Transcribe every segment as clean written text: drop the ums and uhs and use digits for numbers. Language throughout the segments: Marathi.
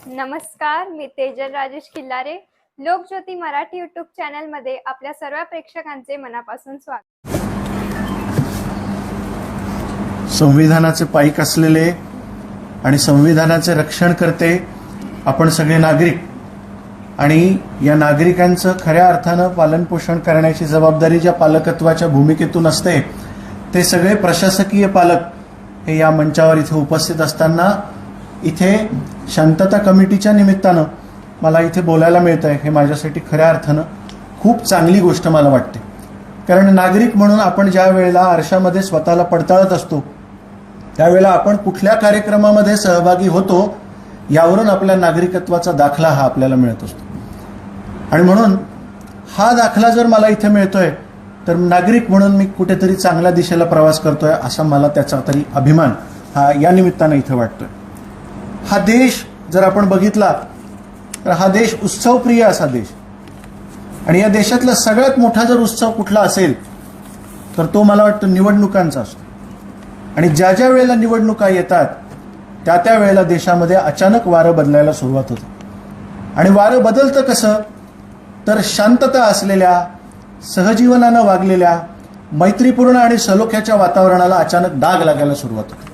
नमस्कार, मी तेजल राजेश खिल्लारे. लोकज्योती मराठी यूट्यूब चॅनल मध्ये आपल्या सर्व प्रेक्षकांचे मनापासून स्वागत. संविधानाचे पाईक असलेले आणि संविधानाचे रक्षण करते आपण सगळे नागरिक, आणि या नागरिकांचं खऱ्या अर्थानं पालनपोषण करण्याची जबाबदारी ज्या पालकत्वाच्या भूमिकेतून असते ते सगळे प्रशासकीय पालक हे या मंचावर इथे उपस्थित असताना इथे शांतता कमिटीच्या निमित्तानं मला इथे बोलायला मिळतं आहे, हे माझ्यासाठी खऱ्या अर्थानं खूप चांगली गोष्ट मला वाटते. कारण नागरिक म्हणून आपण ज्या वेळेला आरशामध्ये स्वतःला पडताळत असतो त्यावेळेला आपण कुठल्या कार्यक्रमामध्ये सहभागी होतो यावरून आपल्या नागरिकत्वाचा दाखला हा आपल्याला मिळत असतो. आणि म्हणून हा दाखला जर मला इथे मिळतोय तर नागरिक म्हणून मी कुठेतरी चांगल्या दिशेला प्रवास करतोय असा मला त्याचा तरी अभिमान हा या निमित्तानं इथे वाटतोय. हा देश जर आपण बघितला तर हा देश उत्सवप्रिय असा देश, आणि या देशातला सगळ्यात मोठा जर उत्सव कुठला असेल तर तो मला वाटतं निवडणुकांचा असतो. आणि ज्या ज्या वेळेला निवडणुका येतात त्या त्या वेळेला देशामध्ये अचानक वारं बदलायला सुरुवात होते. आणि वारं बदलतं कसं तर शांतता असलेल्या, सहजीवनानं वागलेल्या, मैत्रीपूर्ण आणि सलोख्याच्या वातावरणाला अचानक डाग लागायला सुरुवात होते.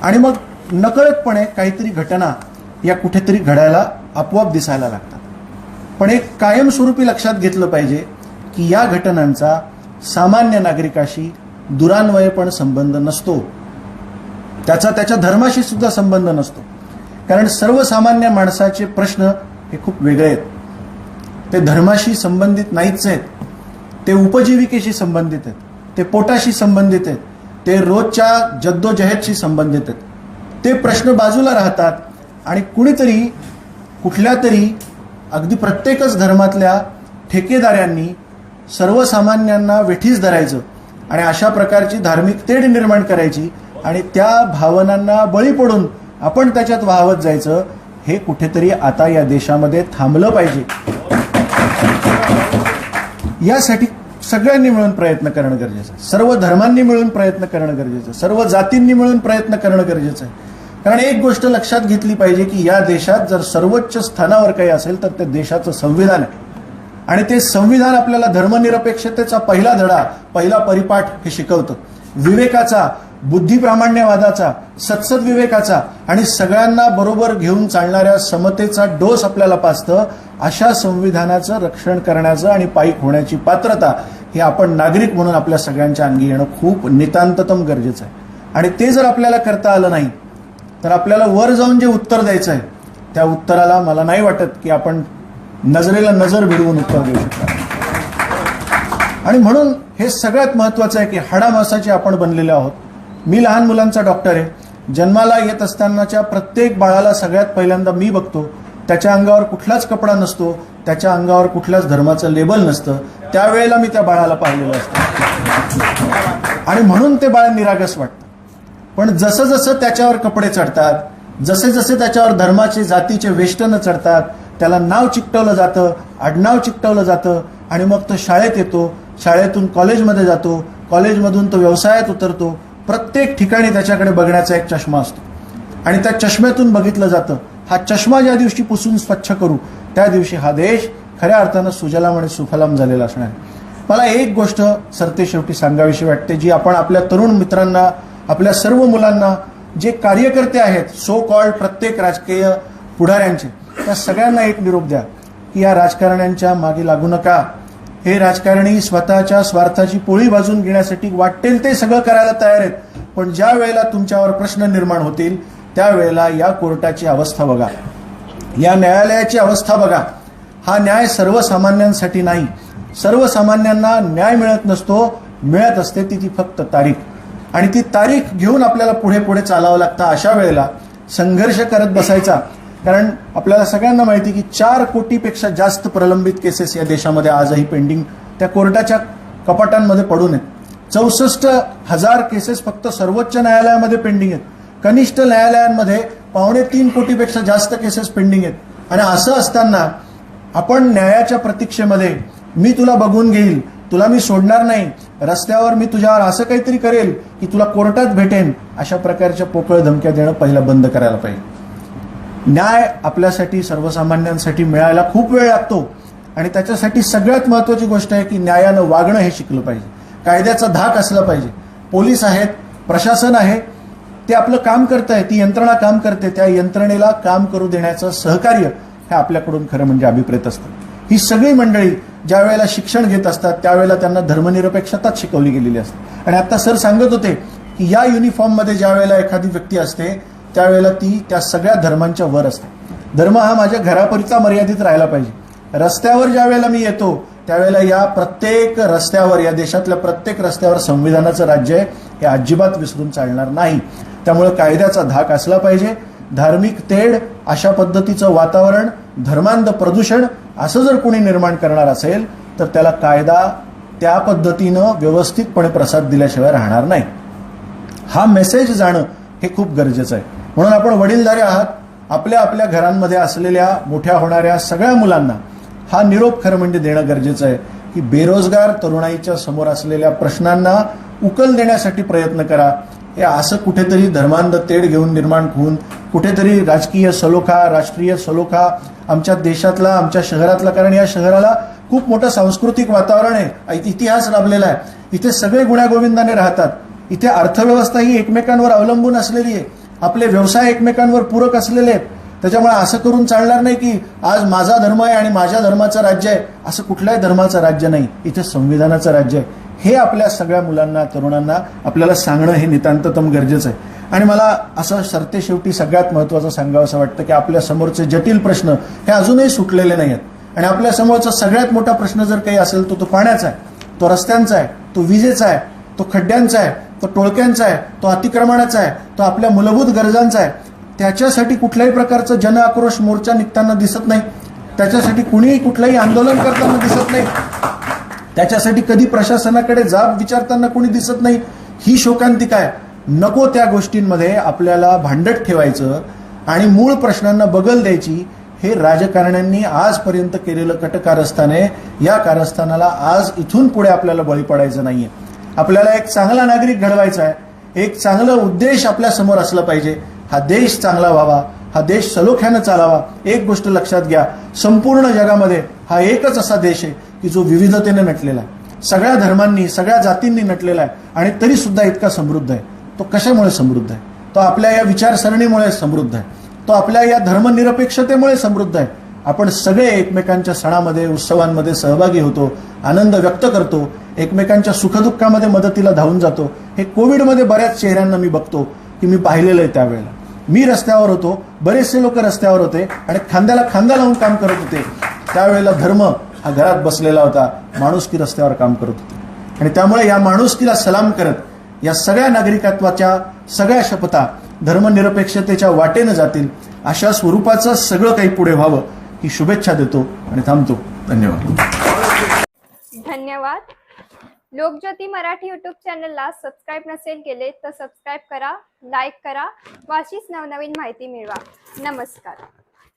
आणि मग नकळतपणे काहीतरी घटना या कुठेतरी घडायला आपोआप दिसायला लागतात. पण एक कायमस्वरूपी लक्षात घेतलं पाहिजे की या घटनांचा सामान्य नागरिकाशी दुरान्वयपण संबंध नसतो, त्याच्या धर्माशी सुद्धा संबंध नसतो. कारण सर्वसामान्य माणसाचे प्रश्न हे खूप वेगळे आहेत. ते धर्माशी संबंधित नाहीच आहेत, ते उपजीविकेशी संबंधित आहेत, ते पोटाशी संबंधित आहेत, ते रोजच्या जद्दोजहदशी संबंधित आहेत. ते प्रश्न बाजूला राहतात आणि कुणीतरी कुठल्या तरी अगदी प्रत्येकच धर्मातल्या ठेकेदारांनी सर्वसामान्यांना वेठीस धरायचं आणि अशा प्रकारची धार्मिक तेढ निर्माण करायची आणि त्या भावनांना बळी पडून आपण त्याच्यात वाहवत जायचं. हे कुठेतरी आता या देशामध्ये थांबलं पाहिजे. यासाठी सगळ्यांनी मिळून प्रयत्न करणं गरजेचं आहे. सर्व धर्मांनी मिळून प्रयत्न करणं गरजेचं आहे. सर्व जातींनी मिळून प्रयत्न करणं गरजेचं आहे. कारण एक गोष्ट लक्षात घेतली पाहिजे की या देशात जर सर्वोच्च स्थानावर काही असेल तर ते देशाचं संविधान आहे. आणि ते संविधान आपल्याला धर्मनिरपेक्षतेचा पहिला धडा, पहिला परिपाठ हे शिकवतं. विवेकाचा, बुद्धिप्रामाण्यवादाचा, सत्सद्विवेकाचा आणि सगळ्यांना बरोबर घेऊन चालणाऱ्या समतेचा डोस आपल्याला पाजतं. अशा संविधानाचं रक्षण करण्याचं आणि पाईक होण्याची पात्रता हे आपण नागरिक म्हणून आपल्या सगळ्यांच्या अंगी येणं खूप नितांततम गरजेचं आहे. आणि ते जर आपल्याला करता आलं नाही तर आपल्याला वर जाऊन जे उत्तर द्यायचं आहे त्या उत्तराला मला नाही वाटत की आपण नजरेला नजर भिडवून उत्तर देऊ शकतो. आणि म्हणून हे सगळ्यात महत्वाचं आहे की हाडामासाचे आपण बनलेले आहोत. मी लहान मुलांचा डॉक्टर आहे. जन्माला येत असतानाच्या प्रत्येक बाळाला सगळ्यात पहिल्यांदा मी बघतो. त्याच्या अंगावर कुठलाच कपडा नसतो, त्याच्या अंगावर कुठल्याच धर्माचं लेबल नसतं. त्यावेळेला मी त्या बाळाला पाहिलेलं असतं आणि म्हणून ते बाळ निरागस वाटतं. पण जसं जसं त्याच्यावर कपडे चढतात, जसे जसे त्याच्यावर धर्माचे, जातीचे वेष्टनं चढतात, त्याला नाव चिकटवलं जातं, आडनाव चिकटवलं जातं आणि मग तो शाळेत येतो, शाळेतून कॉलेजमध्ये जातो, कॉलेजमधून तो व्यवसायात उतरतो. प्रत्येक ठिकाणी त्याच्याकडे बघण्याचा एक चष्मा असतो आणि त्या चष्म्यातून बघितलं जातं. हा चष्मा ज्या दिवशी पुसून स्वच्छ करू त्या दिवशी हा देश खऱ्या अर्थानं सुजलाम आणि सुफलाम झालेला असणार आहे. मला एक गोष्ट सरतेशेवटी सांगावीशी वाटते, जी आपण आपल्या तरुण मित्रांना, आपल्या सर्व मुलांना, जे कार्यकर्ते आहेत सो कॉल्ड प्रत्येक राजकीय पुढाऱ्यांचे, त्या सगळ्यांना एक निरोप द्या की या राजकारण्यांच्या मागे लागू नका. हे राजकारणी स्वतःच्या स्वार्थाची पोळी भाजून घेण्यासाठी वाटेल ते सगळं करायला तयार आहेत. पण ज्या वेळेला तुमच्यावर प्रश्न निर्माण होतील त्यावेळेला या कोर्टाची अवस्था बघा, या न्यायालयाची अवस्था बघा. हा न्याय सर्वसामान्यांसाठी नाही. सर्वसामान्यांना न्याय मिळत नसतो, मिळत असते ती फक्त तारीख. आणि ती तारीख घेऊन आपल्याला पुढे पुढे चालावं लागतं. अशा वेळेला संघर्ष करत बसायचा. कारण आपल्याला सगळ्यांना माहिती की 4 कोटीपेक्षा जास्त प्रलंबित केसेस या देशामध्ये आजही पेंडिंग त्या कोर्टाच्या कपाटांमध्ये पडून आहेत. 64,000 केसेस फक्त सर्वोच्च न्यायालयामध्ये पेंडिंग आहेत. कनिष्ठ न्यायालयांमध्ये 2.25 कोटीपेक्षा जास्त केसेस पेंडिंग आहेत. आणि असं असताना आपण न्यायाच्या प्रतीक्षेमध्ये, मी तुला बघून घेईल, तुला मी सोडणार नाही, रस्त्यावर मी तुझ्यावर असं काहीतरी करेल की तुला कोर्टात भेटेन, अशा प्रकारच्या पोकळ धमक्या देणं पहिला बंद करायला पाहिजे. न्याय आपल्यासाठी सर्वसामान्यांसाठी मिळायला खूप वेळ लागतो आणि त्याच्यासाठी सगळ्यात महत्त्वाची गोष्ट आहे की न्यायानं वागणं हे शिकलं पाहिजे. कायद्याचा धाक असला पाहिजे. पोलीस आहेत, प्रशासन आहे, ते आपलं काम करत आहे, ती यंत्रणा काम करते, त्या यंत्रणेला काम करू देण्याचं सहकार्य हे आपल्याकडून खरं म्हणजे अभिप्रेत असतं. ही सगळी मंडळी ज्या वेळेला शिक्षण घेत असतात त्यावेळेला त्यांना धर्मनिरपेक्षताच शिकवली गेलेली असते. आणि आता सर सांगत होते की या युनिफॉर्ममध्ये ज्या वेळेला एखादी व्यक्ती असते त्यावेळेला ती त्या सगळ्या धर्मांच्या वर असते. धर्म हा माझ्या घरापुरता मर्यादित राहायला पाहिजे. रस्त्यावर ज्या वेळेला मी येतो त्यावेळेला या प्रत्येक रस्त्यावर, या देशातल्या प्रत्येक रस्त्यावर संविधानाचं राज्य आहे हे अजिबात विसरून चालणार नाही. त्यामुळे कायद्याचा धाक असला पाहिजे. धार्मिक तेढ, अशा पद्धतीचं वातावरण, धर्मांध प्रदूषण असं जर कोणी निर्माण करणार असेल तर त्याला कायदा त्या पद्धतीनं व्यवस्थितपणे प्रसाद दिल्याशिवाय राहणार नाही. हा मेसेज जाणं हे खूप गरजेचं आहे. म्हणून आपण वडीलधारे आहात. आपल्या आपल्या घरांमध्ये असलेल्या मोठ्या होणाऱ्या सगळ्या मुलांना हा निरोप खरं म्हणजे देणं गरजेचं आहे की बेरोजगार तरुणाईच्या समोर असलेल्या प्रश्नांना उकल देण्यासाठी प्रयत्न करा. हे असं कुठेतरी धर्मांध तेढ घेऊन निर्माण होऊन कुठेतरी राजकीय सलोखा, राष्ट्रीय सलोखा आमच्या देशातला, आमच्या शहरातला, कारण या शहराला खूप मोठं सांस्कृतिक वातावरण आहे, इतिहास लाभलेला आहे, इथे सगळे गुण्यागोविंदाने राहतात, इथे अर्थव्यवस्था ही एकमेकांवर अवलंबून असलेली आहे, आपले व्यवसाय एकमेकांवर पूरक असलेले आहेत. त्याच्यामुळे असं करून चालणार नाही की आज माझा धर्म आहे आणि माझ्या धर्माचं राज्य आहे. असं कुठल्याही धर्माचं राज्य नाही, इथे संविधानाचं राज्य आहे. हे आपल्या सगळ्या मुलांना, तरुणांना आपल्याला सांगणं हे नितांततम गरजेचं आहे. आणि मला असं सरतेशेवटी सगळ्यात महत्त्वाचं सांगावं असं वाटतं की आपल्या समोरचे जटिल प्रश्न हे अजूनही सुटलेले नाही आहेत. आणि आपल्या समोरचा सगळ्यात मोठा प्रश्न जर काही असेल तो पाण्याचा आहे, तो रस्त्यांचा आहे, तो विजेचा आहे, तो खड्ड्यांचा आहे, तो टोळक्यांचा आहे, तो अतिक्रमणाचा आहे, तो आपल्या मूलभूत गरजांचा आहे. त्याच्यासाठी कुठल्याही प्रकारचं जन आक्रोश मोर्चा निघताना दिसत नाही. त्याच्यासाठी कुणीही कुठलंही आंदोलन करताना दिसत नाही. त्याच्यासाठी कधी प्रशासनाकडे जाब विचारताना कोणी दिसत नाही. ही शोकांतिका आहे. नको त्या गोष्टींमध्ये आपल्याला भांडत ठेवायचं आणि मूळ प्रश्नांना बगल द्यायची. हे राजकारण्यांनी आजपर्यंत केलेलं कटकारस्थान आहे. या कारस्थानाला आज इथून पुढे आपल्याला बळी पडायचं नाहीये. आपल्याला एक चांगला नागरिक घडवायचा आहे. एक चांगला उद्देश आपल्या समोर असला पाहिजे. हा देश चांगला व्हावा, हा देश सलोख्यानं चालावा. एक गोष्ट लक्षात घ्या, संपूर्ण जगामध्ये हा एकच असा देश आहे की जो विविधतेने नटलेला आहे, सगळ्या धर्मांनी, सगळ्या जातींनी नटलेला आहे आणि तरी सुद्धा इतका समृद्ध आहे. तो कशामुळे समृद्ध आहे? तो आपल्या या विचारसरणीमुळे समृद्ध आहे. तो आपल्या या धर्मनिरपेक्षतेमुळे समृद्ध आहे. आपण सगळे एकमेकांच्या सणामध्ये, उत्सवांमध्ये सहभागी होतो, आनंद व्यक्त करतो, एकमेकांच्या सुखदुःखामध्ये मदतीला धावून जातो. हे कोविडमध्ये बऱ्याच चेहऱ्यांना मी बघतो की मी पाहिलेलं आहे. त्यावेळेला मी रस्त्यावर होतो, बरेचसे लोक रस्त्यावर होते आणि खांद्याला खांदा लावून काम करत होते. त्यावेळेला धर्म हा घरात बसलेला होता, माणुसकी रस्त्यावर काम करत होती. आणि त्यामुळे या माणुसकीला सलाम करत या सगळ्या नागरिकत्वाच्या सगळ्या शपथा धर्मनिरपेक्षतेच्या वाटेनं जातील अशा स्वरूपाचं सगळं काही पुढे व्हावं ही शुभेच्छा देतो आणि थांबतो. धन्यवाद. धन्यवाद. लोकज्योती मराठी यूट्यूब चॅनलला सबस्क्राईब नसेल केले तर सबस्क्राईब करा, लाईक करा व अशीच नवनवीन माहिती मिळवा. नमस्कार.